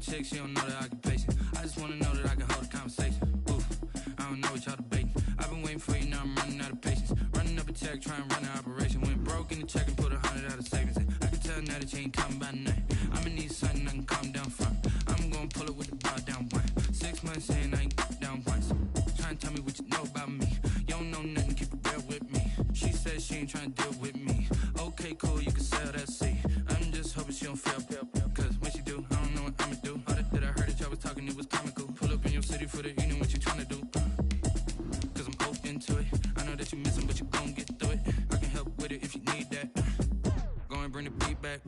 chick, she don't know that I can pace it. I just wanna know that I can hold a conversation. Oof, I don't know what y'all debating. I've been waiting for you, now I'm running out of patience. Running up a check, trying to run an operation. Went broke in the check and put 100 out of savings in. I can tell now that you ain't talking about nothing. I'ma need something I can calm down from. I'm gonna pull it with the bar down one. 6 months in, I ain't down once. Trying to tell me what you know about me. You don't know nothing, keep it real with me. She said she ain't trying to deal with me. Okay, cool, you can sell that seat. I'm just hoping she don't fail. Cause when she do, I don't know what I'ma do. All that I heard that y'all was talking, it was comical. Pull up in your city for the evening, what you trying to do? Cause I'm open to it. I know that you missing, but you gon' get through it. I can help with it if you need that. Go and bring the beat back.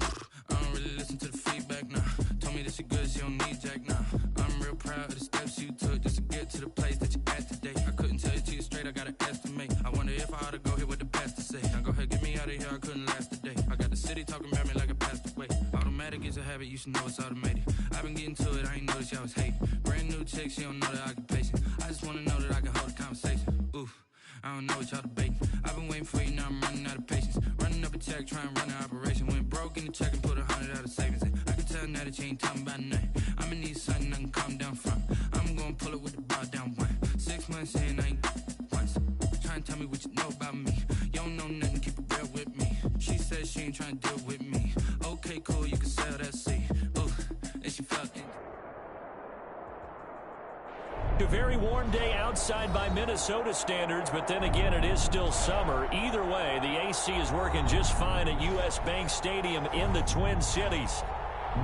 I don't really listen to the feedback, nah. Told me that she good, she don't need jack, nah. I'm real proud of the steps you took just to get to the place that you at today. I couldn't tell it to you straight, I gotta estimate. I wonder if I ought to go here with the pastor say. Now go ahead, get me out of here, I couldn't last a day. I got the city talking about me like a passed away. Automatic is a habit, you should know it's automated. I've been getting to it, I ain't noticed y'all was hating. Brand new chick, she don't know that I can pace it. I just wanna know that I can hold a conversation. Oof, I don't know what y'all debating. I've been waiting for you, now I'm running out of patience. Running up a check, trying to run an operation. Went broke in the check and put 100 out of savings in. I can tell now that you ain't talking about nothing. I'ma need something I can calm down from. I'm gonna pull it with the bar down one. 6 months in, I ain't once. Trying to tell me what you know about me. You don't know nothing, keep it real with me. She said she ain't trying to deal with me. Okay, cool, you can sell that seat. Ooh, and she felt it. A very warm day outside by Minnesota standards, but then again, it is still summer. Either way, the AC is working just fine at U.S. Bank Stadium in the Twin Cities.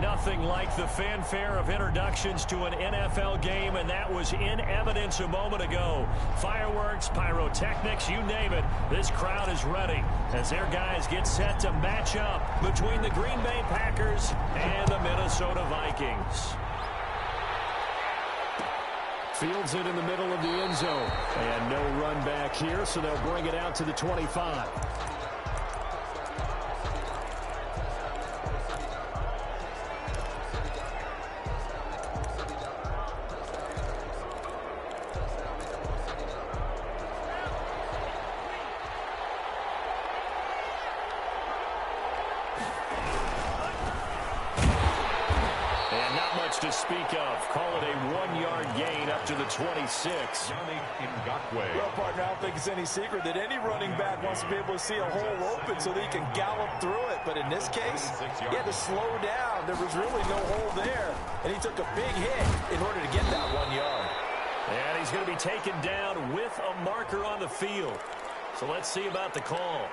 Nothing like the fanfare of introductions to an NFL game, and that was in evidence a moment ago. Fireworks, pyrotechnics, you name it. This crowd is ready as their guys get set to match up between the Green Bay Packers and the Minnesota Vikings. Fields it in the middle of the end zone. And no run back here, so they'll bring it out to the 25. To speak of. Call it a 1-yard gain up to the 26. Well, partner, I don't think it's any secret that any running back wants to be able to see a hole open so that he can gallop through it. But in this case, he had to slow down. There was really no hole there. And he took a big hit in order to get that 1 yard. And he's going to be taken down with a marker on the field. So let's see about the call.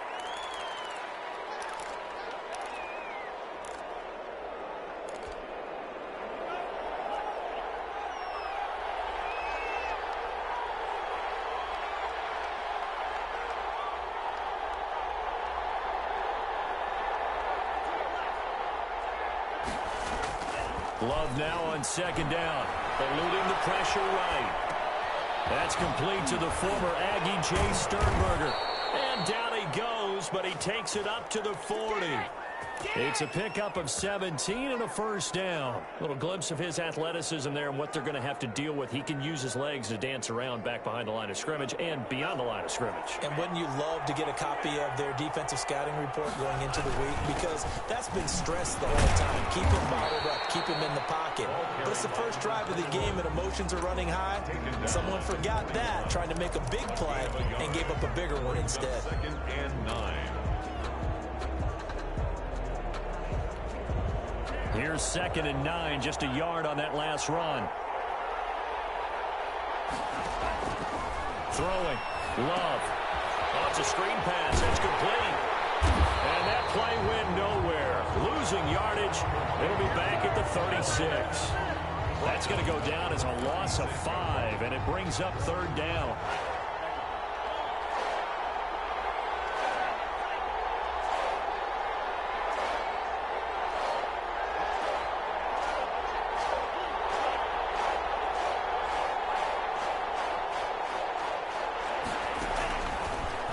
Love now on second down, eluding the pressure right. That's complete to the former Aggie, Jay Sternberger. And down he goes, but he takes it up to the 40. It's a pickup of 17 and a first down. A little glimpse of his athleticism there and what they're going to have to deal with. He can use his legs to dance around back behind the line of scrimmage and beyond the line of scrimmage. And wouldn't you love to get a copy of their defensive scouting report going into the week? Because that's been stressed the whole time. Keep him bottled up. Keep him in the pocket. But it's the first drive of the game and emotions are running high. Someone forgot that, trying to make a big play and gave up a bigger one instead. 2nd and 9. Here's 2nd and 9, just a yard on that last run. Throwing. Love. Oh, it's a screen pass. It's complete. And that play went nowhere. Losing yardage. It'll be back at the 36. That's going to go down as a loss of 5, and it brings up 3rd down.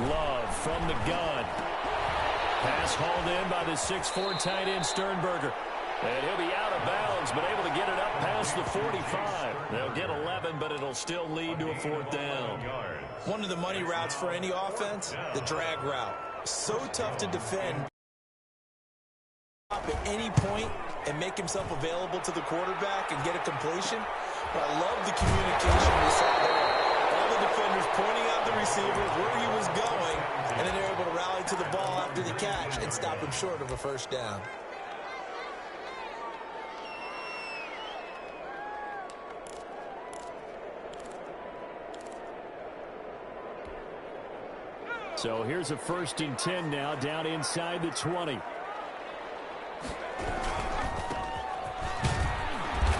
Love from the gun. Pass hauled in by the 6'4" tight end Sternberger. And he'll be out of bounds, but able to get it up past the 45. They'll get 11, but it'll still lead to a 4th down. One of the money routes for any offense, the drag route. So tough to defend. at any point and make himself available to the quarterback and get a completion. But I love the communication we saw there. All the defenders pointing out the receiver where he was going, and then they're able to rally to the ball after the catch and stop him short of a first down. So here's a 1st and 10 now, down inside the 20.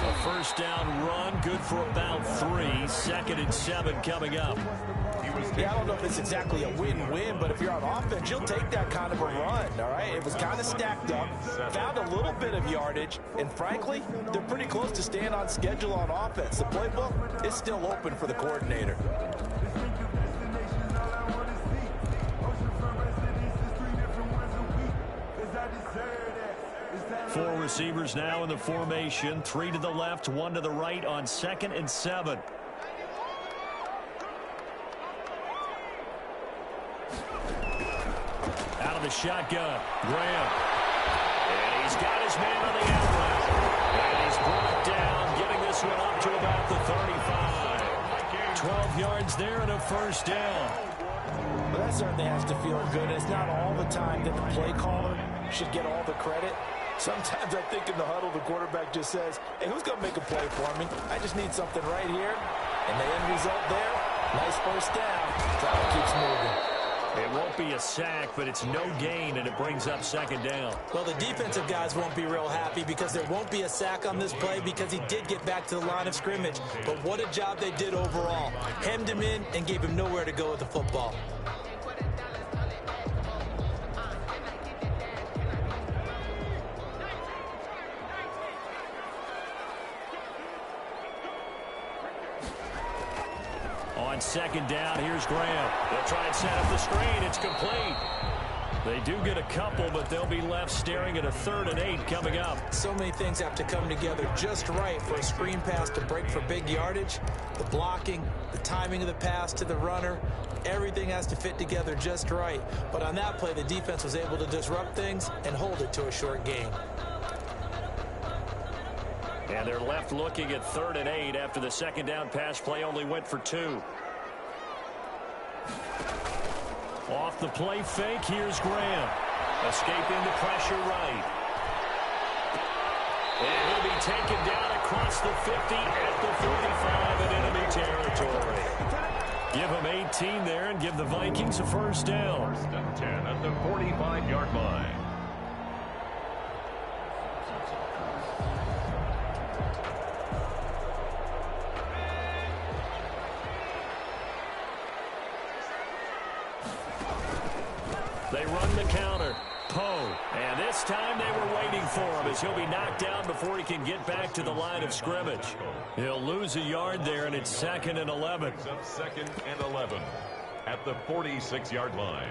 A first down run, good for about 3. 2nd and 7 coming up. Yeah, I don't know if it's exactly a win-win, but if you're on offense, you'll take that kind of a run, all right? It was kind of stacked up, found a little bit of yardage, and frankly, they're pretty close to staying on schedule on offense. The playbook is still open for the coordinator. 4 receivers now in the formation. 3 to the left, 1 to the right on 2nd and 7. Out of the shotgun, Graham. And he's got his man on the outlet. And he's brought down, getting this one up to about the 35. 12 yards there and a first down. Well, that certainly has to feel good. It's not all the time that the play caller should get all the credit. Sometimes I think in the huddle, the quarterback just says, hey, who's going to make a play for me? I just need something right here. And the end result there, nice first down. That's how it keeps moving. It won't be a sack, but it's no gain, and it brings up 2nd down. Well, the defensive guys won't be real happy because there won't be a sack on this play because he did get back to the line of scrimmage. But what a job they did overall. Hemmed him in and gave him nowhere to go with the football. On 2nd down, here's Graham. They'll try and set up the screen. It's complete. They do get a couple, but they'll be left staring at a 3rd and 8 coming up. So many things have to come together just right for a screen pass to break for big yardage. The blocking, the timing of the pass to the runner, everything has to fit together just right. But on that play, the defense was able to disrupt things and hold it to a short gain. And they're left looking at 3rd and 8 after the 2nd down pass play only went for 2. Off the play fake, here's Graham. Escaping the pressure right. And he'll be taken down across the 50 at the 45 in enemy territory. Give him 18 there and give the Vikings a first down. 1st and 10 at the 45-yard line. They run the counter. Poe. And this time they were waiting for him as he'll be knocked down before he can get back to the line of scrimmage. He'll lose a yard there, and it's 2nd and 11. 2nd and 11 at the 46-yard line.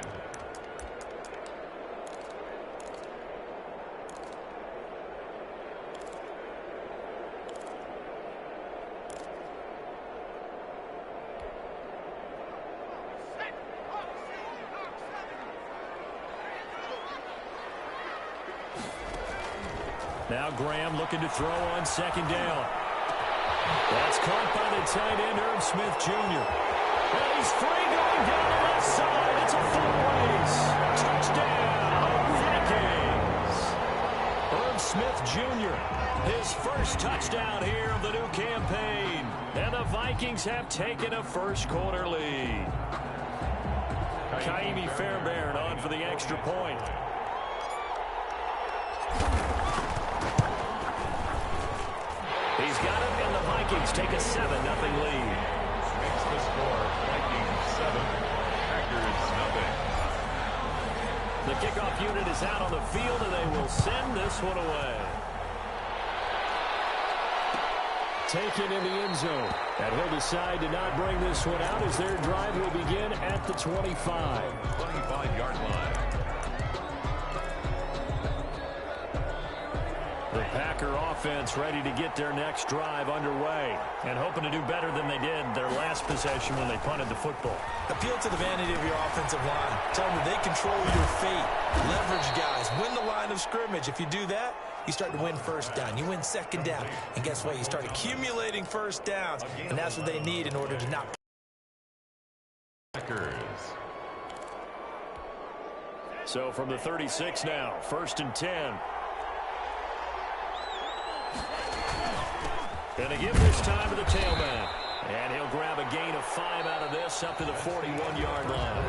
Now Graham looking to throw on 2nd down. That's caught by the tight end, Herb Smith Jr. And he's free going down the left side. It's a full race. Touchdown, Vikings. Herb Smith Jr., his first touchdown here of the new campaign. And the Vikings have taken a first-quarter lead. Kaimi Fairbairn on for the extra point. He's got it, and the Vikings take a 7-0 lead. Makes the score Vikings 7, Packers 0. The kickoff unit is out on the field, and they will send this one away. Taken in the end zone. And he'll decide to not bring this one out as their drive will begin at the 25. 25-yard line. The Packer offense defense ready to get their next drive underway and hoping to do better than they did their last possession when they punted the football. Appeal to the vanity of your offensive line. Tell them they control your fate. Leverage guys. Win the line of scrimmage. If you do that, you start to win first down. You win second down. And guess what? You start accumulating first downs. And that's what they need in order to not. So from the 36 now, 1st and 10. And a give this time to the tailback. And he'll grab a gain of 5 out of this up to the 41-yard line.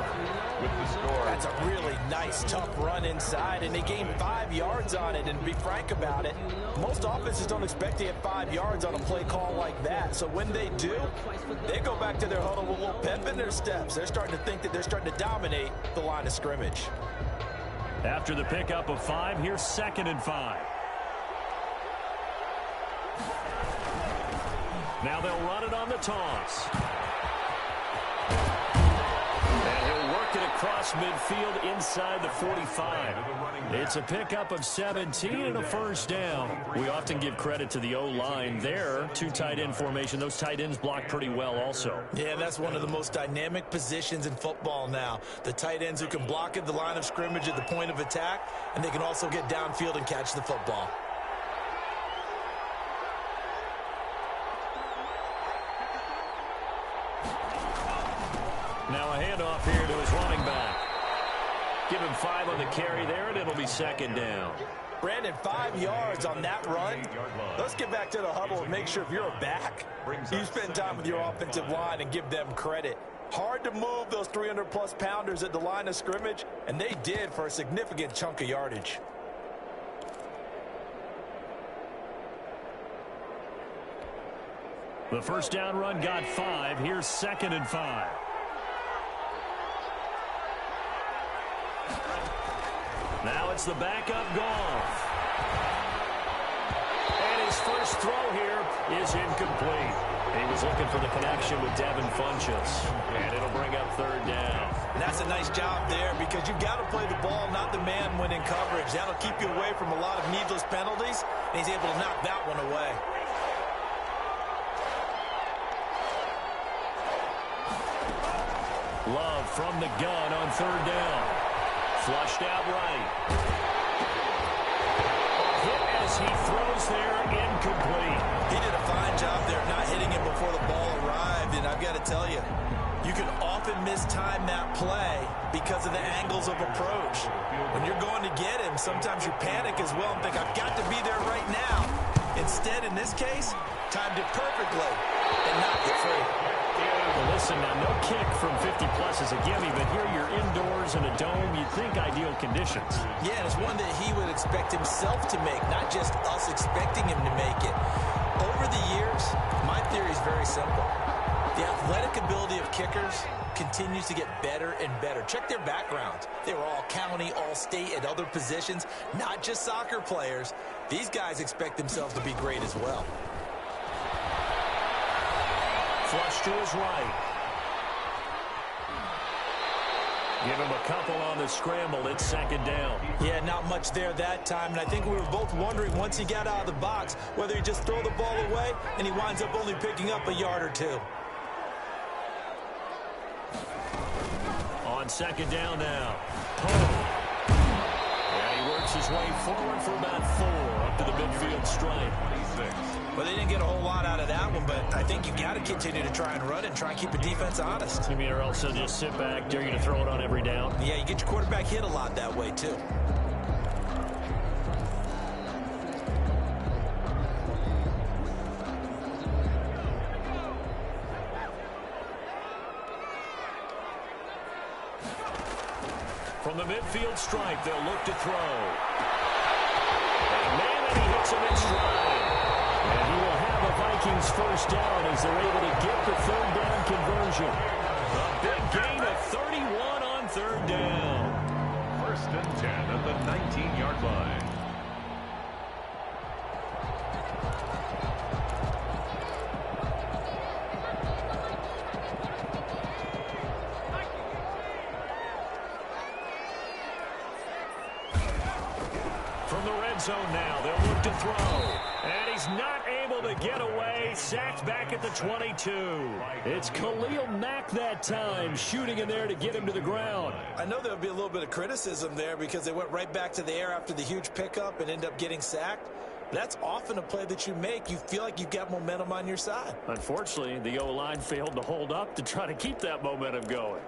With the score. That's a really nice, tough run inside, and they gained 5 yards on it. And to be frank about it, most offenses don't expect to get 5 yards on a play call like that. So when they do, they go back to their huddle with a little pep in their steps. They're starting to think that they're starting to dominate the line of scrimmage. After the pickup of 5, here's 2nd and 5. Now they'll run it on the toss. And he'll work it across midfield inside the 45. It's a pickup of 17 and a first down. We often give credit to the O-line there. 2 tight end formation. Those tight ends block pretty well also. Yeah, that's one of the most dynamic positions in football now. The tight ends who can block at the line of scrimmage at the point of attack, and they can also get downfield and catch the football. Now a handoff here to his running back. Give him 5 on the carry there, and it'll be 2nd down. Brandon, 5 yards on that run. Let's get back to the huddle and make sure if you're a back, you spend time with your offensive line and give them credit. Hard to move those 300-plus pounders at the line of scrimmage, and they did for a significant chunk of yardage. The first down run got 5. Here's 2nd and 5. Now it's the backup Goff. And his first throw here is incomplete. He was looking for the connection with Devin Funchess. And it'll bring up 3rd down. And that's a nice job there because you've got to play the ball, not the man when in coverage. That'll keep you away from a lot of needless penalties, and he's able to knock that one away. Love from the gun on 3rd down. Flushed out right. Hit as he throws there, incomplete. He did a fine job there not hitting him before the ball arrived, and I've got to tell you, you can often mistime that play because of the angles of approach. When you're going to get him, sometimes you panic as well and think, I've got to be there right now. Instead, in this case, timed it perfectly and knocked it free. Well, listen, now no kick from 50-plus is a gimme, but here you're indoors in a dome. You'd think ideal conditions. Yeah, and it's one that he would expect himself to make, not just us expecting him to make it. Over the years, my theory is very simple. The athletic ability of kickers continues to get better and better. Check their backgrounds. They were all county, all state, at other positions, not just soccer players. These guys expect themselves to be great as well. Flush to his right. Give him a couple on the scramble. It's 2nd down. Yeah, not much there that time. And I think we were both wondering once he got out of the box whether he'd just throw the ball away and he winds up only picking up a yard or 2. On 2nd down now. And he works his way forward for about 4 up to the midfield stripe. 26. Well, they didn't get a whole lot out of that one, but I think you got to continue to try and run it and try and keep the defense honest. You mean, or else they'll just sit back, dare you to throw it on every down? Yeah, you get your quarterback hit a lot that way, too. From the midfield stripe, they'll look to throw. And man, and he hits him in stride. And he will have a Vikings first down as they're able to get the 3rd down conversion. A big gain of 31 on 3rd down. 1st and 10 at the 19-yard line. from the red zone now. They'll look to throw. And he's not able to get away. Sacked back at the 22. It's Khalil Mack that time, shooting in there to get him to the ground. I know there'll be a little bit of criticism there because they went right back to the air after the huge pickup and end up getting sacked. That's often a play that you make. You feel like you've got momentum on your side. Unfortunately, the O-line failed to hold up to try to keep that momentum going.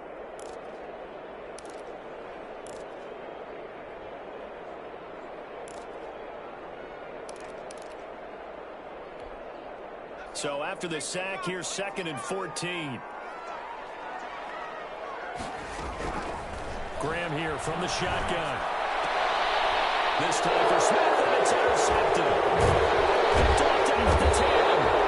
So after the sack, here's 2nd and 14. Graham here from the shotgun. This time for Smith, and it's intercepted. Picked off down at the 10,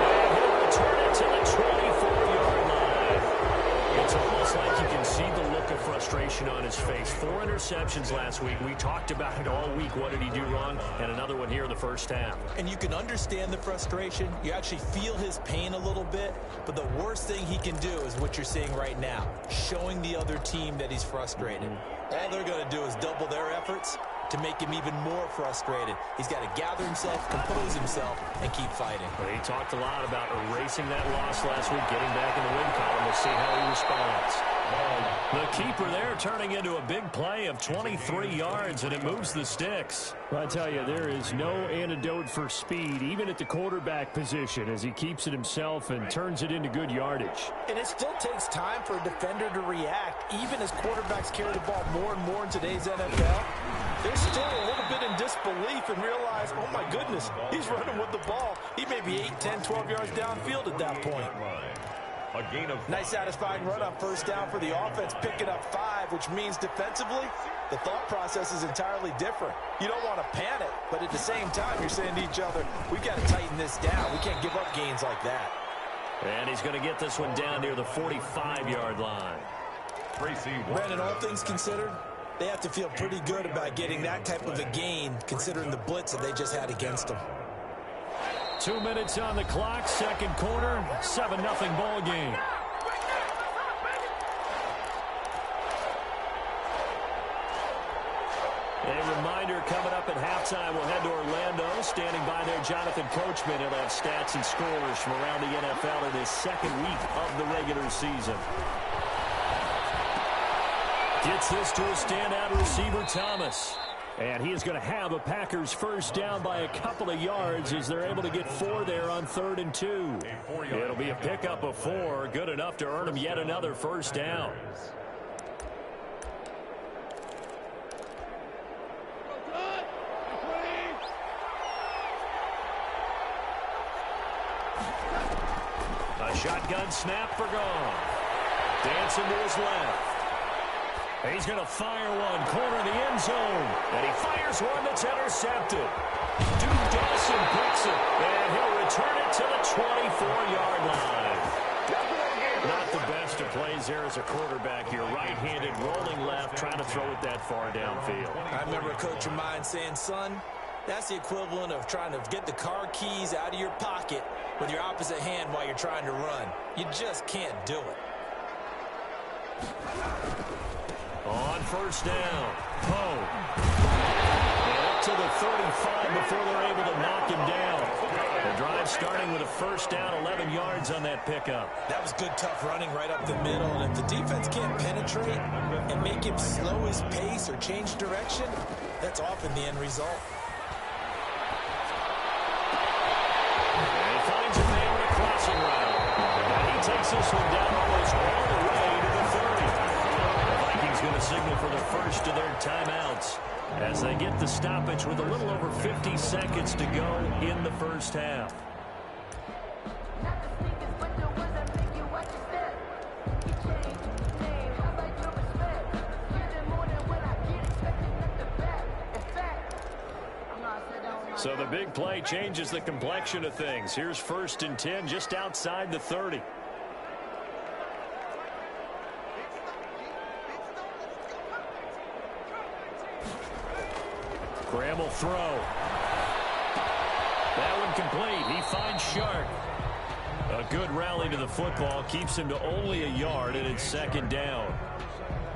and he'll return it to the 24-yard line. It's almost like you can see the look of frustration on his face. 4 interceptions last week. We talked about it all week. What did he do wrong? And another one here in the first half. And you can understand the frustration. You actually feel his pain a little bit. But the worst thing he can do is what you're seeing right now, showing the other team that he's frustrated. All they're going to do is double their efforts to make him even more frustrated. He's got to gather himself, compose himself, and keep fighting. Well, he talked a lot about erasing that loss last week, getting back in the win column. We'll see how he responds. The keeper there turning into a big play of 23 yards, and it moves the sticks. Well, I tell you, there is no antidote for speed, even at the quarterback position, as he keeps it himself and turns it into good yardage. And it still takes time for a defender to react, even as quarterbacks carry the ball more and more in today's NFL. They're still a little bit in disbelief and realize, oh my goodness, he's running with the ball. He may be 8, 10, 12 yards downfield at that point. A gain of nice satisfying run on first down for the offense, picking up 5, which means defensively, the thought process is entirely different. You don't want to panic, but at the same time, you're saying to each other, we've got to tighten this down. We can't give up gains like that. And he's going to get this one down near the 45-yard line. Brandon, all things considered, they have to feel pretty good about getting that type of a gain, considering the blitz that they just had against them. 2 minutes on the clock, second quarter, 7-0 ball game. A reminder coming up at halftime, we'll head to Orlando. Standing by there, Jonathan Coachman. He'll have stats and scores from around the NFL in his second week of the regular season. Gets this to a standout receiver, Thomas. And he is going to have a Packers first down by a couple of yards as they're able to get 4 there on 3rd and 2. It'll be a pickup of 4, good enough to earn him yet another first down. A shotgun snap for Goff. Dancing to his left. He's going to fire one, corner of the end zone. And he fires one that's intercepted. Duke Dawson picks it, and he'll return it to the 24-yard line. Not the best of plays there as a quarterback here. Right-handed, rolling left, trying to throw it that far downfield. I remember a coach of mine saying, son, that's the equivalent of trying to get the car keys out of your pocket with your opposite hand while you're trying to run. You just can't do it. On first down, Poe. And up to the 35 before they're able to knock him down. The drive starting with a first down, 11 yards on that pickup. That was good, tough running right up the middle. And if the defense can't penetrate and make him slow his pace or change direction, that's often the end result. And he finds a man with a crossing route. And he takes this one down almost all the way to the 30. Going to signal for the first of their timeouts as they get the stoppage with a little over 50 seconds to go in the first half. So the big play changes the complexion of things. Here's 1st and 10 just outside the 30. Graham will throw. That one complete. He finds Shark. A good rally to the football keeps him to only a yard, and it's 2nd down.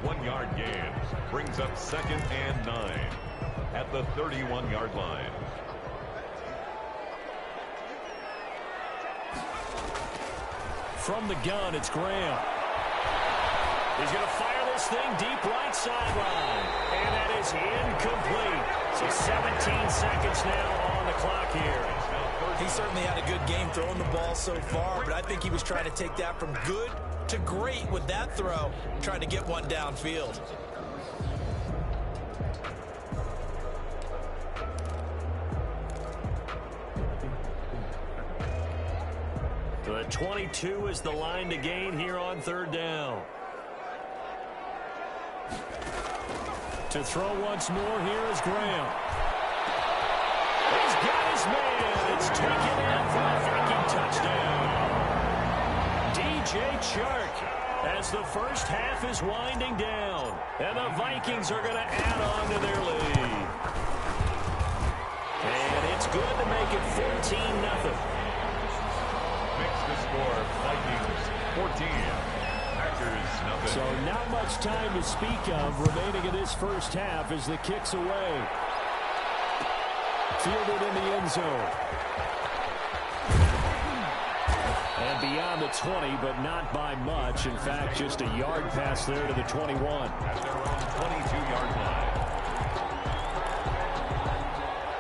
1-yard gain. Brings up 2nd and 9 at the 31-yard line. From the gun, it's Graham. He's going to fire this thing deep right sideline. And that is incomplete. So 17 seconds now on the clock here. He certainly had a good game throwing the ball so far, but I think he was trying to take that from good to great with that throw, trying to get one downfield. The 22 is the line to gain here on 3rd down. To throw once more, here is Graham. He's got his man. It's taken in for a Viking touchdown. DJ Chark, as the first half is winding down. And the Vikings are going to add on to their lead. And it's good to make it 14-0. Makes the score Vikings 14. Packers 0. So not much time to speak of remaining in this first half as the kick's away. Fielded in the end zone. And beyond the 20, but not by much. In fact, just a yard pass there to the 21. At their own 22-yard line.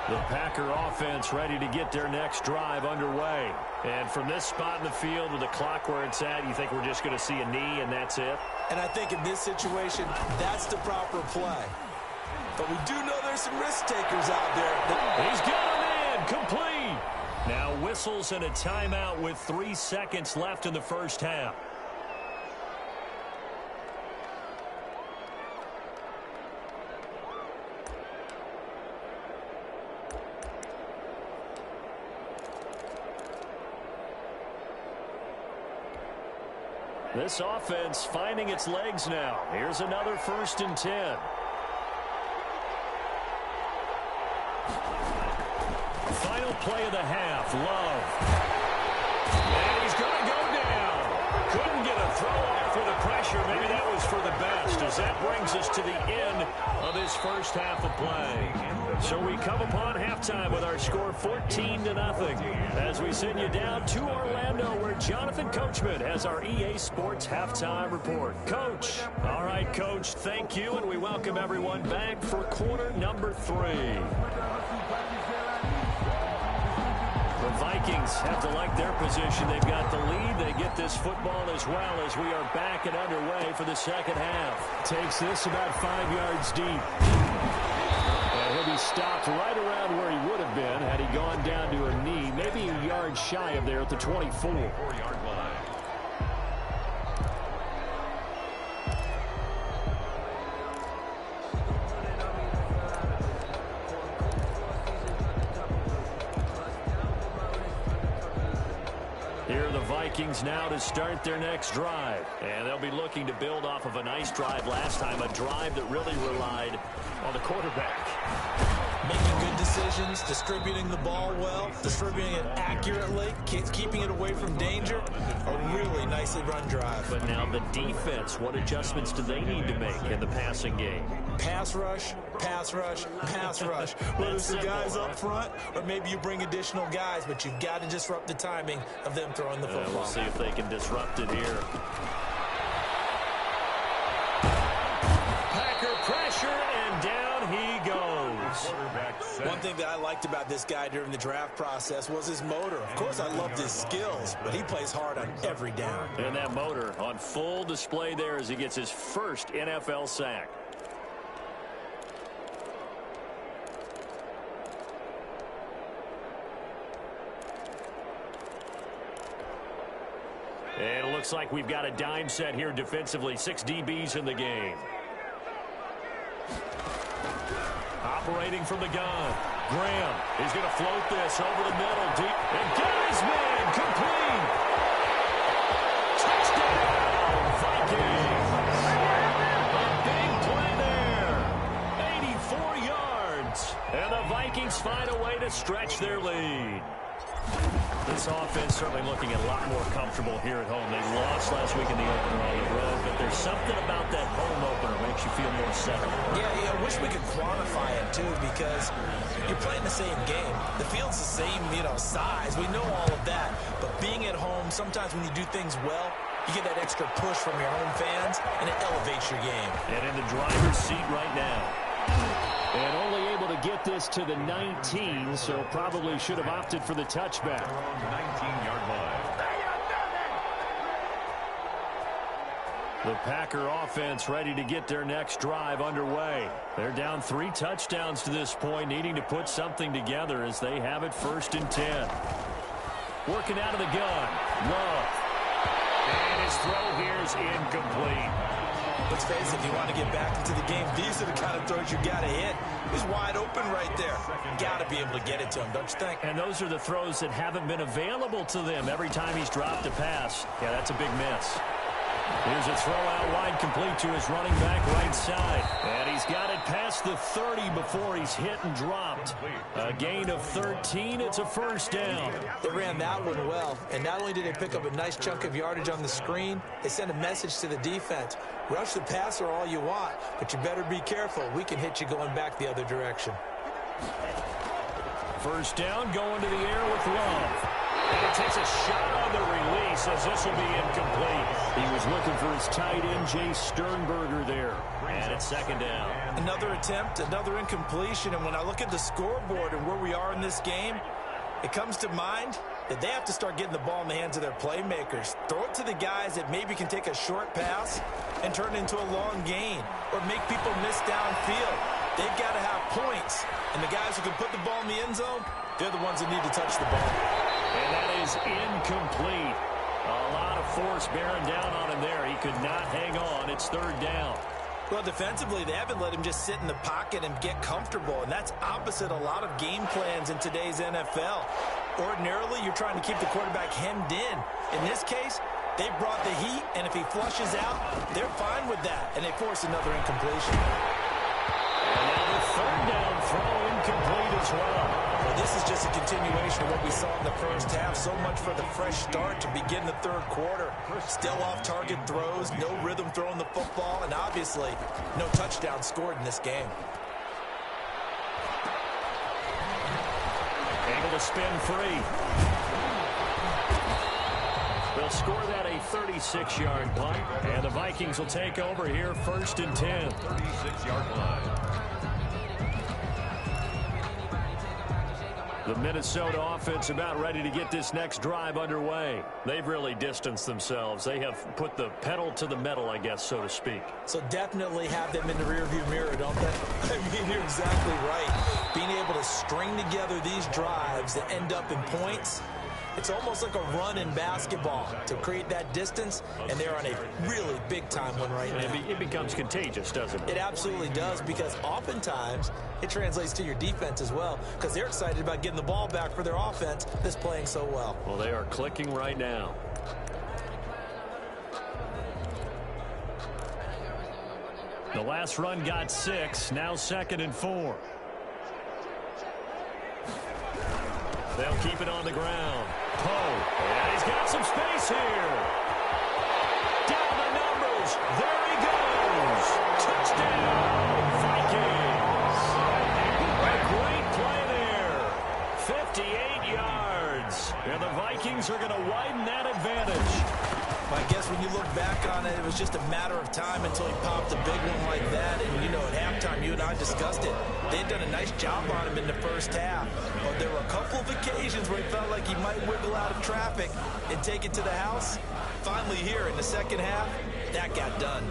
The Packer offense ready to get their next drive underway. And from this spot in the field with the clock where it's at, you think we're just going to see a knee and that's it? And I think in this situation, that's the proper play. But we do know there's some risk takers out there. He's got a man, complete. Now whistles and a timeout with 3 seconds left in the first half. This offense finding its legs now. Here's another 1st and 10. Final play of the half, Love. And he's going to go down. Couldn't get a throw off with the pressure. Maybe that was for the best, as that brings us to the end of this first half of play. So we come upon halftime with our score 14-0 as we send you down to Orlando, where Jonathan Coachman has our EA Sports halftime report. Coach. All right, Coach, thank you, and we welcome everyone back for quarter number 3. The Vikings have to like their position. They've got the lead. They get this football as well as we are back and underway for the second half. Takes this about 5 yards deep. And he'll be stopped right around where he would have been had he gone down to a knee, maybe a yard shy of there at the 24. 4-yard line. Here are the Vikings now to start their next drive. And they'll be looking to build off of a nice drive last time, a drive that really relied on the quarterback. Making good decisions, distributing the ball well, distributing it accurately, keeping it away from danger. A really nicely run drive. But now the defense, what adjustments do they need to make in the passing game? Pass rush, pass rush, pass rush. Whether it's the guys up front or maybe you bring additional guys, but you've got to disrupt the timing of them throwing the football. We'll see if they can disrupt it here. Packer pressure, and down he goes. One thing that I liked about this guy during the draft process was his motor. Of course, I loved his skills, but he plays hard on every down. And that motor on full display there as he gets his first NFL sack. And it looks like we've got a dime set here defensively. 6 DBs in the game. Operating from the gun. Graham is going to float this over the middle. Deep. And got his man. Complete. Touchdown, Vikings. A big play there. 84 yards. And the Vikings find a way to stretch their lead. This offense certainly looking a lot more comfortable here at home. They lost last week in the opener on the road, but there's something about that home opener that makes you feel more settled. Yeah, I wish we could quantify it, too, because you're playing the same game. The field's the same, size. We know all of that. But being at home, sometimes when you do things well, you get that extra push from your home fans, and it elevates your game. And in the driver's seat right now. And only able to get this to the 19, so probably should have opted for the touchback. 19-yard line. The Packer offense ready to get their next drive underway. They're down 3 touchdowns to this point, needing to put something together as they have it 1st and 10. Working out of the gun. Love. And his throw here is incomplete. Let's face it, if you want to get back into the game, these are the kind of throws you got to hit. He's wide open right there. Got to be able to get it to him, don't you think? And those are the throws that haven't been available to them every time he's dropped a pass. Yeah, that's a big miss. Here's a throw out wide, complete to his running back right side. And he's got it past the 30 before he's hit and dropped. A gain of 13. It's a 1st down. They ran that one well. And not only did they pick up a nice chunk of yardage on the screen, they sent a message to the defense. Rush the passer all you want, but you better be careful. We can hit you going back the other direction. 1st down, going to the air with Love. And he takes a shot on the release as this will be incomplete. He was looking for his tight end, Jay Sternberger there. And it's 2nd down. Another attempt, another incompletion. And when I look at the scoreboard and where we are in this game, it comes to mind that they have to start getting the ball in the hands of their playmakers. Throw it to the guys that maybe can take a short pass and turn it into a long gain or make people miss downfield. They've got to have points. And the guys who can put the ball in the end zone, they're the ones that need to touch the ball. And that is incomplete. A lot of force bearing down on him there. He could not hang on. It's 3rd down. Well, defensively, they haven't let him just sit in the pocket and get comfortable, and that's opposite a lot of game plans in today's NFL. Ordinarily, you're trying to keep the quarterback hemmed in. In this case, they brought the heat, and if he flushes out, they're fine with that, and they force another incompletion. And now the 3rd down throw incomplete as well. Well, this is just a continuation of what we saw in the 1st half. So much for the fresh start to begin the 3rd quarter. Still off-target throws, no rhythm throwing the football, and obviously no touchdown scored in this game. Able to spin free. They'll score that a 36-yard punt, and the Vikings will take over here 1st and 10. 36-yard line. The Minnesota offense about ready to get this next drive underway. They've really distanced themselves. They have put the pedal to the metal, I guess, so to speak. So definitely have them in the rearview mirror, don't they? I mean, you're exactly right. Being able to string together these drives that end up in points, it's almost like a run in basketball to create that distance, and they're on a really big-time one right now. It becomes contagious, doesn't it? It absolutely does, because oftentimes it translates to your defense as well, because they're excited about getting the ball back for their offense that's playing so well. Well, they are clicking right now. The last run got 6, now 2nd and 4. They'll keep it on the ground. Poe, and he's got some space here. Down the numbers. There he goes. Touchdown, Vikings. A great play there. 58 yards. And the Vikings are going to widen that advantage. I guess when you look back on it, it was just a matter of time until he popped a big one like that. And, at halftime, you and I discussed it. They had done a nice job on him in the 1st half. But there were a couple of occasions where he felt like he might wiggle out of traffic and take it to the house. Finally here in the 2nd half, that got done.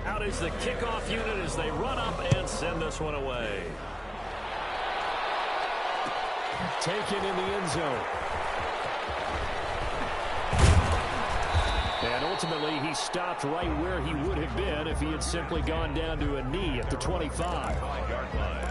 Out is the kickoff unit as they run up and send this one away. Taken in the end zone. And ultimately, he stopped right where he would have been if he had simply gone down to a knee at the 25. 5-yard line.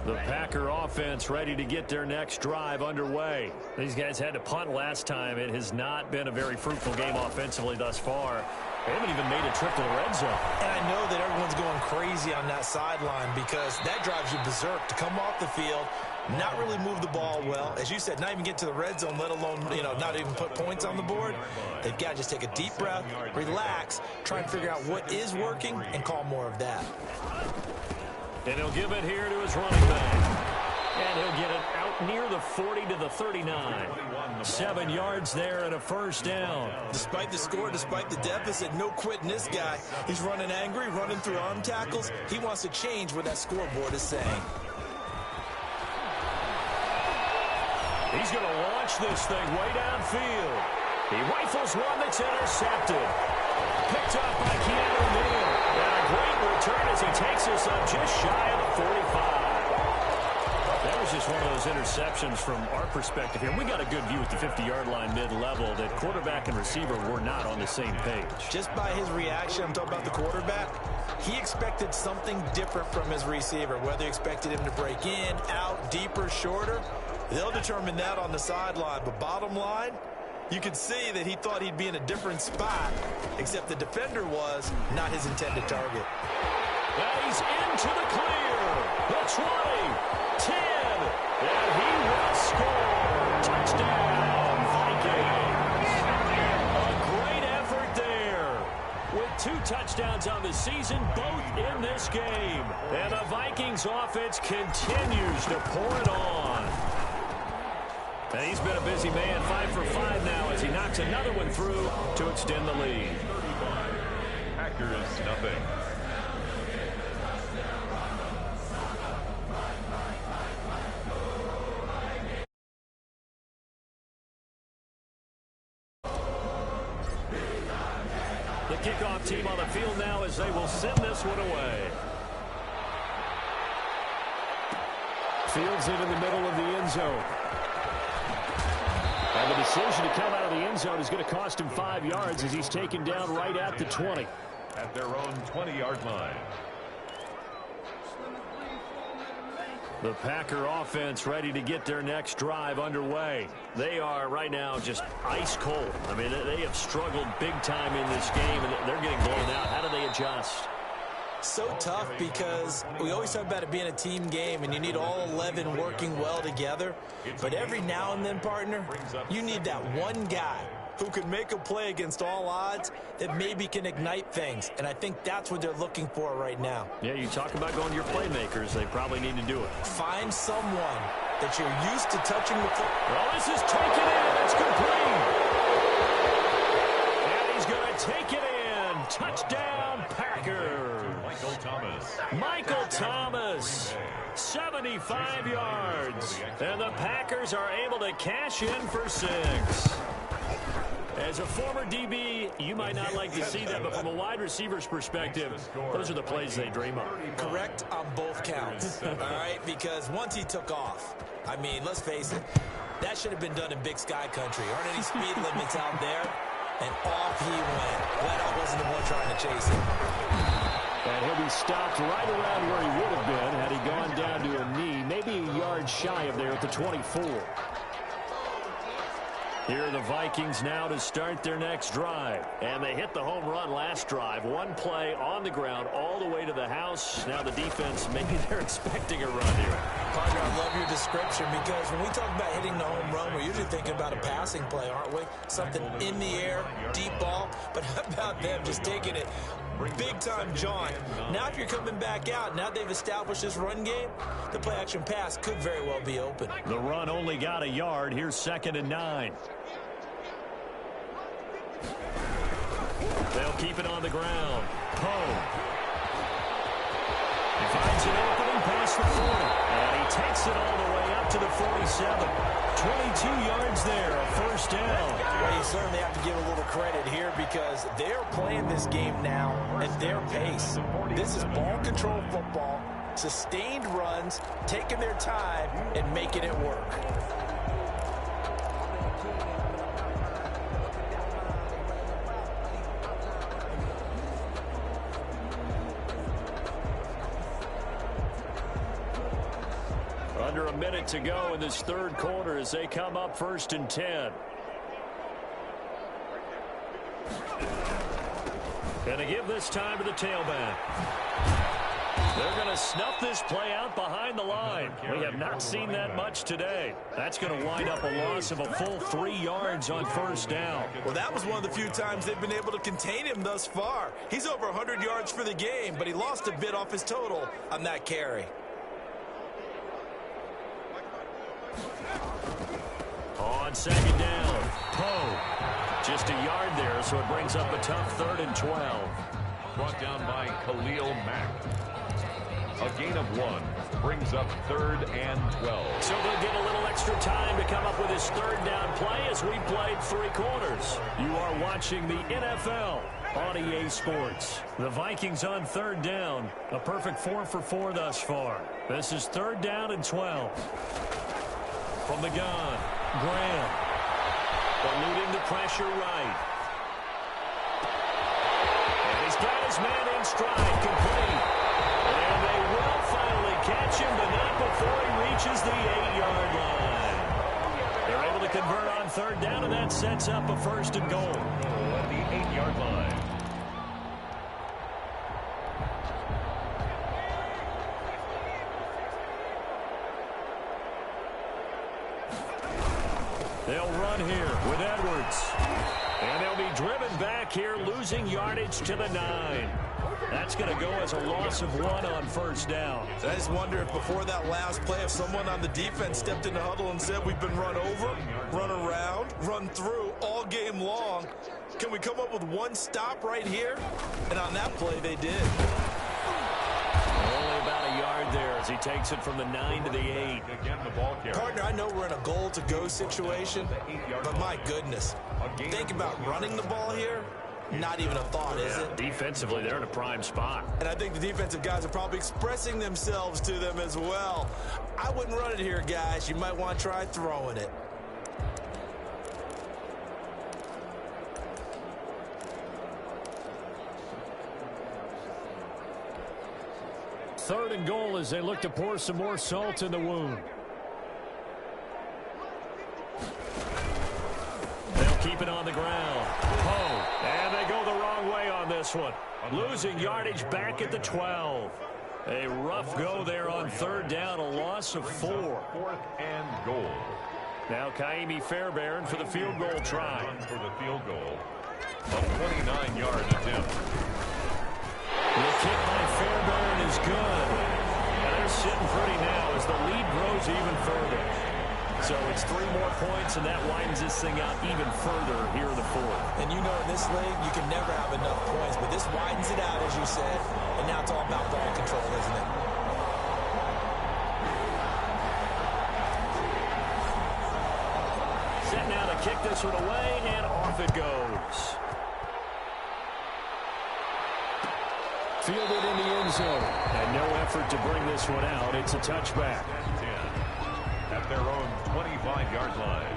The Packer offense ready to get their next drive underway. These guys had to punt last time. It has not been a very fruitful game offensively thus far. They haven't even made a trip to the red zone. And I know that everyone's going crazy on that sideline because that drives you berserk to come off the field, not really move the ball well. As you said, not even get to the red zone, let alone, not even put points on the board. They've got to just take a deep breath, relax, try and figure out what is working, and call more of that. And he'll give it here to his running back. And he'll get it out near the 40 to the 39. 7 yards there and a first down. Despite the score, despite the deficit, no quitting this guy. He's running angry, running through arm tackles. He wants to change what that scoreboard is saying. He's going to launch this thing way downfield. He rifles one that's intercepted. Picked up by Keanu Neal. And a great return as he takes us up just shy of the 45. That was just one of those interceptions from our perspective here. We got a good view at the 50-yard line mid-level that quarterback and receiver were not on the same page. Just by his reaction, I'm talking about the quarterback, he expected something different from his receiver, whether he expected him to break in, out, deeper, shorter. They'll determine that on the sideline. But bottom line, you could see that he thought he'd be in a different spot, except the defender was not his intended target. Now he's into the clear. The 20, 10, and he will score. Touchdown, Vikings. A great effort there. With 2 touchdowns on the season, both in this game. And the Vikings offense continues to pour it on. And he's been a busy man, 5 for 5 now as he knocks another one through to extend the lead. Packers nothing. The kickoff team on the field now as they will send this one away. Fields it in the middle of the end zone. And the decision to come out of the end zone is going to cost him 5 yards as he's taken down right at the 20. At their own 20-yard line. The Packer offense ready to get their next drive underway. They are right now just ice cold. I mean, they have struggled big time in this game, and they're getting blown out. How do they adjust? So tough because we always talk about it being a team game and you need all 11 working well together. But every now and then, partner, you need that one guy who can make a play against all odds that maybe can ignite things. And I think that's what they're looking for right now. Yeah, you talk about going to your playmakers. They probably need to do it. Find someone that you're used to touching the football. Well, this is taken in. It's complete. And he's going to take it in. Touchdown, Packers. Michael Thomas. Michael Thomas, 75 yards. And the Packers are able to cash in for 6. As a former DB, you might not like to see that, but from a wide receiver's perspective, those are the plays they dream of. Correct on both counts, all right? Because once he took off, I mean, let's face it, that should have been done in Big Sky Country. Aren't any speed limits out there? And off he went. Glad I wasn't the one trying to chase him. And he'll be stopped right around where he would have been had he gone down to a knee, maybe a yard shy of there at the 24. Here are the Vikings now to start their next drive. And they hit the home run last drive. One play on the ground all the way to the house. Now the defense, maybe they're expecting a run here. Partner, I love your description because when we talk about hitting the home run, we're usually thinking about a passing play, aren't we? Something in the air, deep ball. But how about them just taking it big-time jaunt? Now if you're coming back out, now they've established this run game, the play-action pass could very well be open. The run only got a yard. Here's 2nd and 9. They'll keep it on the ground. Poe. He finds an opening past the 40. And he takes it all the way up to the 47. 22 yards there, a first down. Well, you certainly have to give a little credit here because they're playing this game now at their pace. This is ball control football, sustained runs, taking their time and making it work. under a minute to go in this third quarter as they come up 1st and 10. Going to give this time to the tailback. They're going to snuff this play out behind the line. We have not seen that much today. That's going to wind up a loss of a full 3 yards on 1st down. Well, that was one of the few times they've been able to contain him thus far. He's over 100 yards for the game, but he lost a bit off his total on that carry. On 2nd down, Poe. Just a yard there, so it brings up a tough 3rd and 12. Brought down by Khalil Mack. A gain of 1 brings up 3rd and 12. So they'll get a little extra time to come up with his 3rd down play as we played 3 quarters. You are watching the NFL on EA Sports. The Vikings on 3rd down. A perfect 4 for 4 thus far. This is 3rd down and 12. From the gun, Graham. Eluding the pressure right. And he's got his man in stride, complete. And they will finally catch him, but not before he reaches the 8-yard line. They're able to convert on 3rd down, and that sets up a 1st and goal. At the 8-yard line. They'll run here with Edwards. And they'll be driven back here, losing yardage to the 9. That's going to go as a loss of 1 on 1st down. I just wonder if before that last play, if someone on the defense stepped in the huddle and said, we've been run over, run around, run through all game long. Can we come up with one stop right here? And on that play, they did. Only about a yard there as he takes it from the 9 to the 8. Again, the ball carrier. Partner, I know we're in a goal-to-go situation, but my goodness, think about running the ball here. Not even a thought, is it? Defensively, they're in a prime spot. And I think the defensive guys are probably expressing themselves to them as well. I wouldn't run it here, guys. You might want to try throwing it. Third and goal as they look to pour some more salt in the wound. They'll keep it on the ground. Poe. And they go the wrong way on this one. Losing yardage back at the 12. A rough go there on 3rd down, a loss of 4. 4th and goal. Now Kaimi Fairbairn for the field goal try. For the field goal. A 29-yard attempt. The kick by Fairbairn is good. And they're sitting pretty now as the lead grows even further. So it's 3 more points, and that widens this thing out even further here in the 4th. And you know in this league, you can never have enough points, but this widens it out, as you said, and now it's all about ball control, isn't it? Set now to kick this one away, and off it goes. Fielded in the end zone, and no effort to bring this one out. It's a touchback. 10 at their own 25-yard line.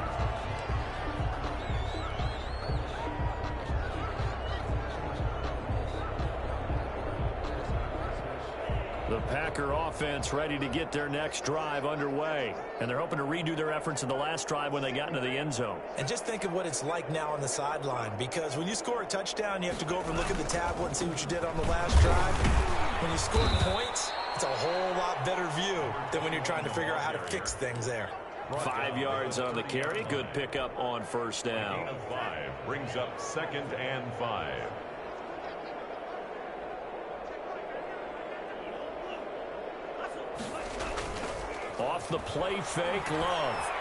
The Packer offense ready to get their next drive underway. And they're hoping to redo their efforts in the last drive when they got into the end zone. And just think of what it's like now on the sideline, because when you score a touchdown, you have to go over and look at the tablet and see what you did on the last drive. When you score points, it's a whole lot better view than when you're trying to figure out how to fix things there. 5 yards on the carry. Good pickup on 1st down. Gain of 5 brings up 2nd and 5. Off the play fake, Love.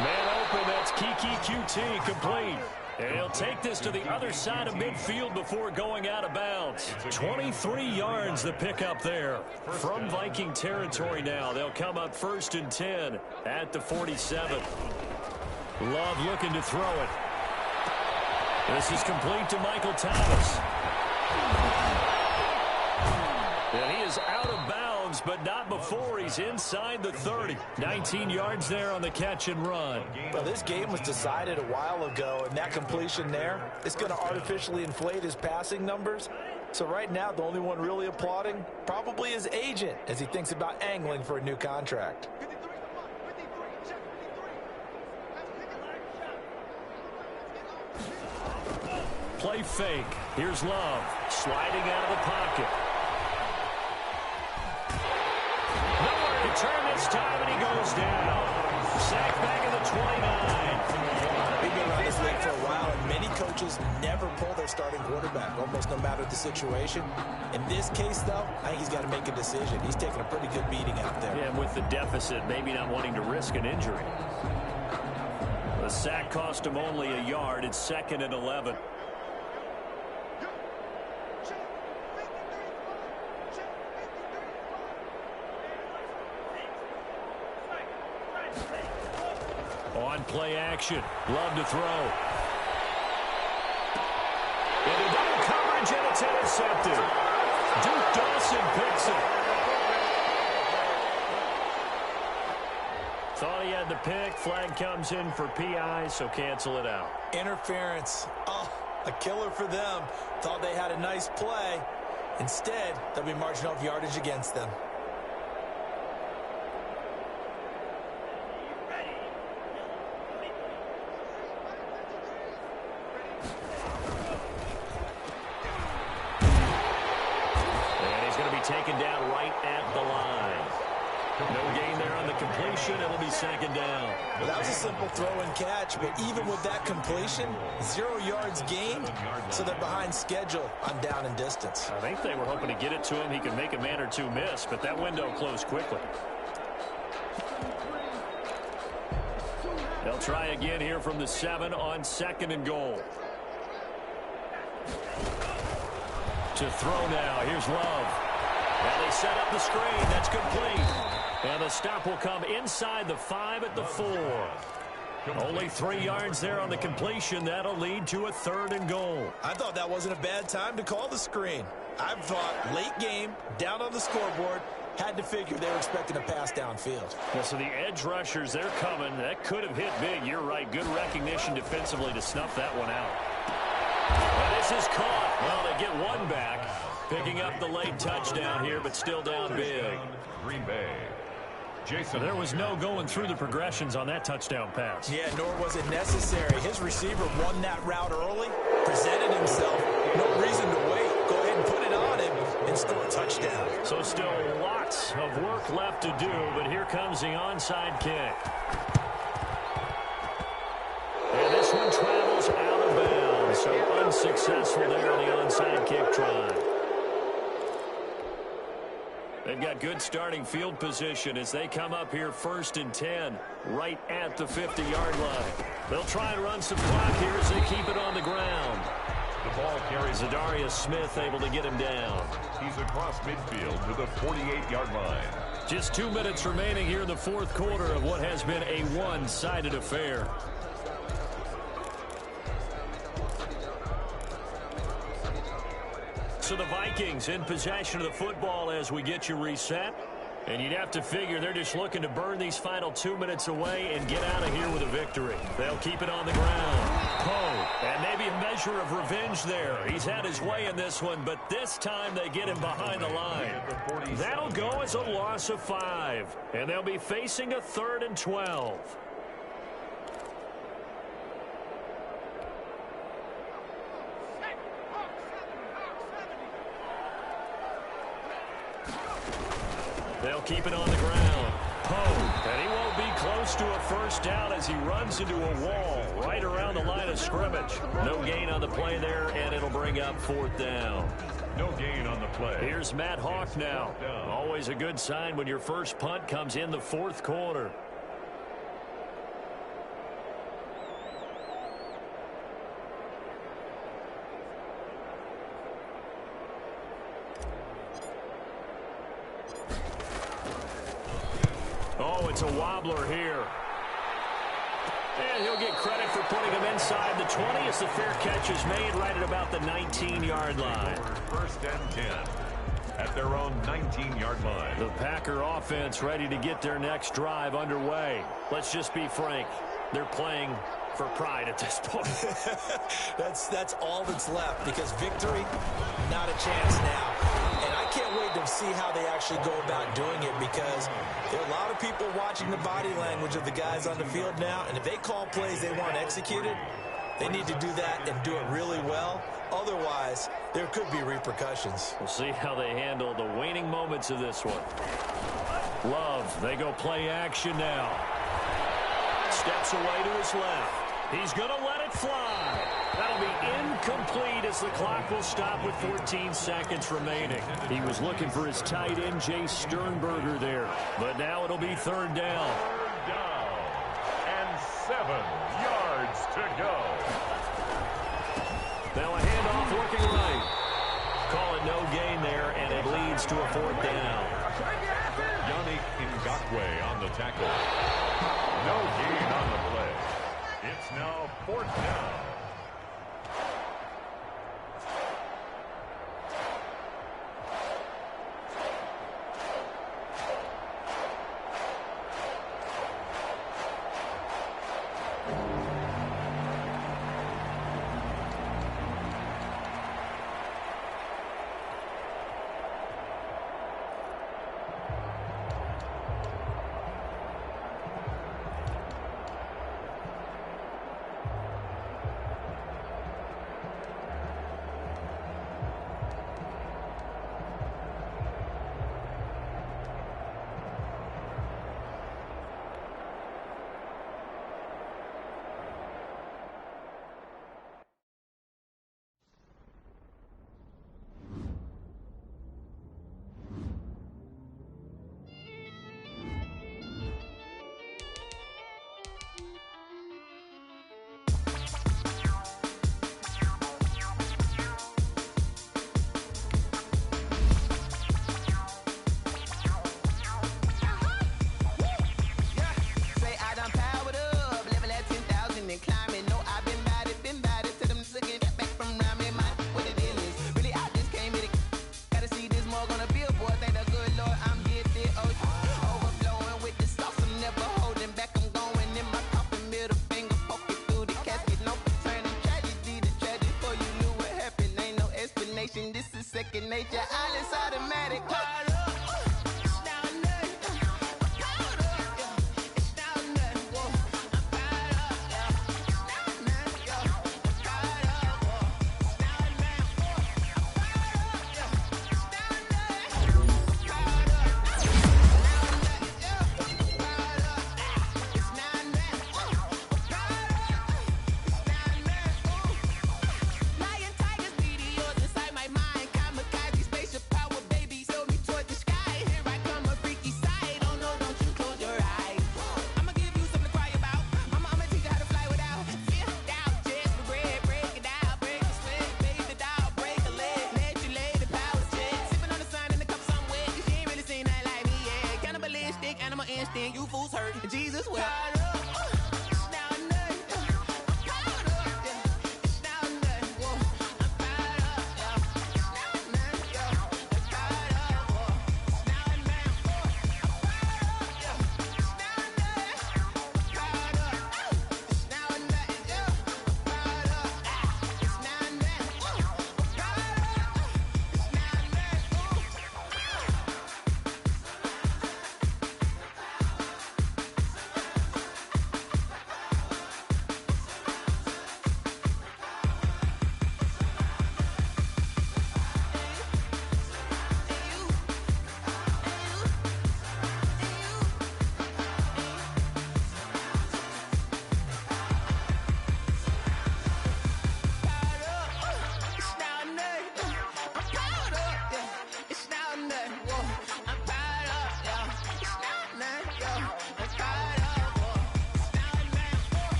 Man open, that's Kiki QT, complete. And he'll take this to the other side of midfield before going out of bounds. 23 yards the pickup there. From Viking territory now, they'll come up 1st and 10 at the 47. Love looking to throw it. This is complete to Michael Thomas. And he is out of bounds, but not before he's inside the 30. 19 yards there on the catch and run. Well, this game was decided a while ago, and that completion there is going to artificially inflate his passing numbers. So right now, the only one really applauding probably his agent as he thinks about angling for a new contract. Play fake. Here's Love sliding out of the pocket. Nowhere to turn this time, and he goes down. Sack back at the 29. We've been around this league for a while, and many coaches never pull their starting quarterback, almost no matter the situation. In this case, though, I think he's got to make a decision. He's taking a pretty good beating out there. Yeah, and with the deficit, maybe not wanting to risk an injury. The sack cost him only a yard. It's 2nd and 11. On play action. Love to throw. Into double coverage, and it's intercepted. Duke Dawson picks it. Thought he had the pick. Flag comes in for PI, so cancel it out. Interference. Oh, a killer for them. Thought they had a nice play. Instead, there'll be margin of yardage against them. Taken down right at the line. No gain there on the completion. It'll be 2nd down. Well, that was a simple throw and catch, but even with that completion, 0 yards gained, so they're behind schedule on down and distance. I think they were hoping to get it to him. He could make a man or two miss, but that window closed quickly. They'll try again here from the 7 on 2nd and goal. To throw now. Here's Love. And they set up the screen. That's complete. And the stop will come inside the 5 at the 4. Only 3 yards there on the completion. That'll lead to a 3rd and goal. I thought that wasn't a bad time to call the screen. I thought late game, down on the scoreboard, had to figure they were expecting a pass downfield. Yeah, so the edge rushers, they're coming. That could have hit big. You're right. Good recognition defensively to snuff that one out. And this is caught. Well, they get one back. Picking up the late touchdown here, but still down big. Green Bay. Jason. There was no going through the progressions on that touchdown pass. Yeah, nor was it necessary. His receiver won that route early, presented himself. No reason to wait. Go ahead and put it on him and score a touchdown. So still lots of work left to do, but here comes the onside kick. And this one travels out of bounds, so unsuccessful there on the onside kick try. They've got good starting field position as they come up here 1st and 10, right at the 50-yard line. They'll try and run some clock here as they keep it on the ground. The ball carries Zadarius Smith able to get him down. He's across midfield to the 48-yard line. Just 2 minutes remaining here in the 4th quarter of what has been a one-sided affair. So the Vikings in possession of the football as we get you reset. And you'd have to figure they're just looking to burn these final 2 minutes away and get out of here with a victory. They'll keep it on the ground. Poe, and maybe a measure of revenge there. He's had his way in this one, but this time they get him behind the line. That'll go as a loss of 5. And they'll be facing a 3rd and 12. They'll keep it on the ground. Poe, and he won't be close to a first down as he runs into a wall right around the line of scrimmage. No gain on the play there, and it'll bring up 4th down. No gain on the play. Here's Matt Hawk now. Always a good sign when your first punt comes in the 4th quarter. Oh, it's a wobbler here. And he'll get credit for putting him inside the 20 as the fair catch is made right at about the 19-yard line. 1st and 10 at their own 19-yard line. The Packer offense ready to get their next drive underway. Let's just be frank. They're playing for pride at this point. That's all that's left, because victory, not a chance now. And I can't wait to see how they actually go about doing it, because there are a lot of people watching the body language of the guys on the field now, and if they call plays they want executed, they need to do that and do it really well. Otherwise, there could be repercussions. We'll see how they handle the waning moments of this one. Love, they go play action now. Steps away to his left. He's going to let it fly. That'll be incomplete as the clock will stop with 14 seconds remaining. He was looking for his tight end, Jay Sternberger, there. But now it'll be third down. Third down and 7 yards to go. Now a handoff working right. Call it no gain there, and it leads to a fourth down. Yannick Ngakoue on the tackle. No gain on the play. It's now fourth down.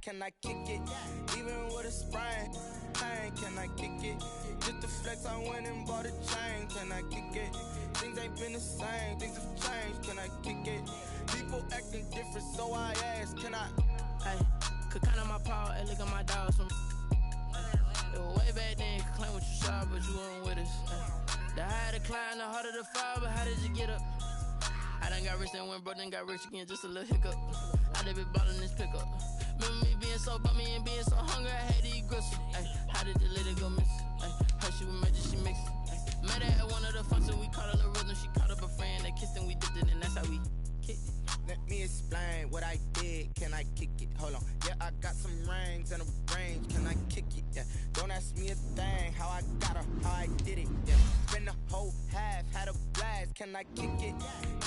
can I kick it? Even with a sprain, pain, can I kick it? Just the flex, I went and bought a chain, can I kick it? Things ain't been the same, things have changed, can I kick it? People acting different, so I ask, can I? Hey, could count on my paw, and look at my dogs from. It was way back then, could claim what you saw, but you weren't with us. The higher the climb, the harder the fall, but how did you get up? I done got rich and went broke, then got rich again, just a little hiccup. I done been ballin' this pickup. Remember me being so bummy and being so hungry, I had to eat gristle. Ay, how did the lady go miss? Ay, her she was magic, she mixed. Met her at one of the functions, we caught her the rhythm, she caught up a friend, they kissed and we dipped it, and that's how we kicked it. Let me explain what I did, can I kick it? Hold on, yeah, I got some rings and a range, can I kick it? Yeah, don't ask me a thing, how I got her, how I did it. Yeah, spend the whole half, had a blast, can I kick it?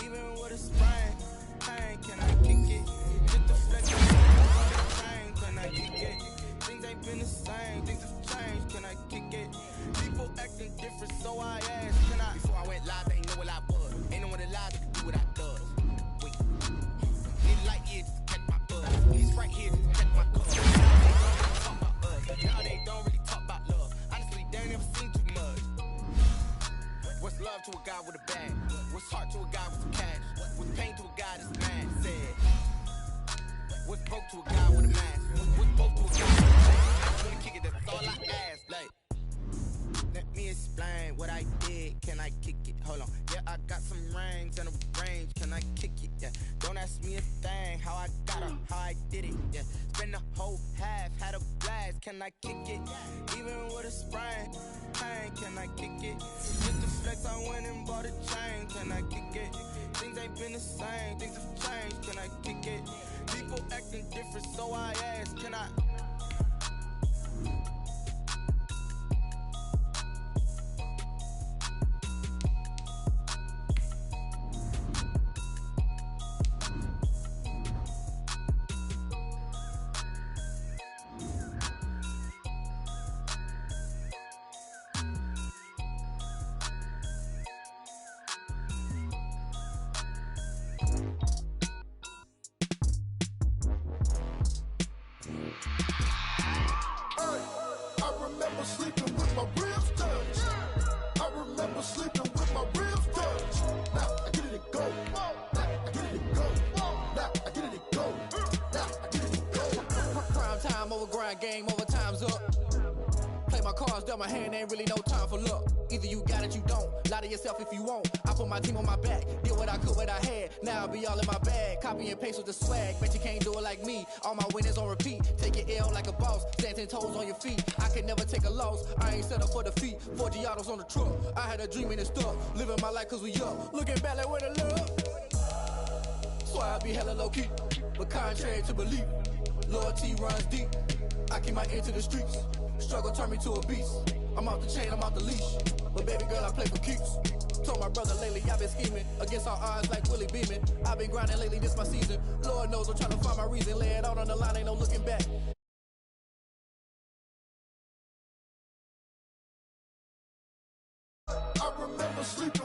Even with a sprain, pain, can I kick it? Get the flex, can I kick it? Things ain't been the same, things have changed, can I kick it? People acting different, so I ask, can I? Before I went live, they ain't know what I was. Ain't no one alive that could do what I does. Wait, need light years to catch my buzz. It's right here to catch my cuz. Now they don't really talk about love. Honestly, they ain't never seen too much. What's love to a guy with a bag? What's heart to a guy with some cash? What's pain to a guy that's mad? Said. What's broke to a guy with a mask? What's broke to a guy with a chain? I just wanna kick it, that's all I ask. Like, let me explain what I did. Can I kick it? Hold on. Yeah, I got some rings and a range. Can I kick it? Yeah. Don't ask me a thing. How I got her, how I did it. Yeah. Spend the whole half, had a blast. Can I kick it? Even with a sprain, pain. Can I kick it? Just the flex, I went and bought a chain. Can I kick it? Things ain't been the same. Things have changed. Can I kick it? People acting different, so I ask. Can I? I remember sleeping with my ribs touched. I remember sleeping with my ribs touched. Now I get it and go. Now I get it and go. Now I get it and go. Now I get it and go. Prime time over grind game, over time's up. Play my cards, dealt my hand, ain't really no time for luck. Either you got it, you don't. Lie to yourself if you won't. I put my team on my back, did what I could, what I had. Now I'll be all in my bag. Copy and paste with the swag. Bet you can't do it like me. All my winners on repeat. Take your L like a boss. Stand 10 toes on your feet. I can never take a loss. I ain't set up for defeat. 4 Giottos on the truck. I had a dream and it stuck. Living my life cause we up. Looking back like where the love. So I be hella low key. But contrary to belief, loyalty runs deep. I keep my ear to the streets. Struggle turned me to a beast. I'm off the chain, I'm off the leash. But baby girl, I play for keeps. Told my brother lately, I've been scheming against all odds like Willie Beeman. I've been grinding lately, this my season. Lord knows I'm trying to find my reason. Lay it out on the line, ain't no looking back. I remember sleeping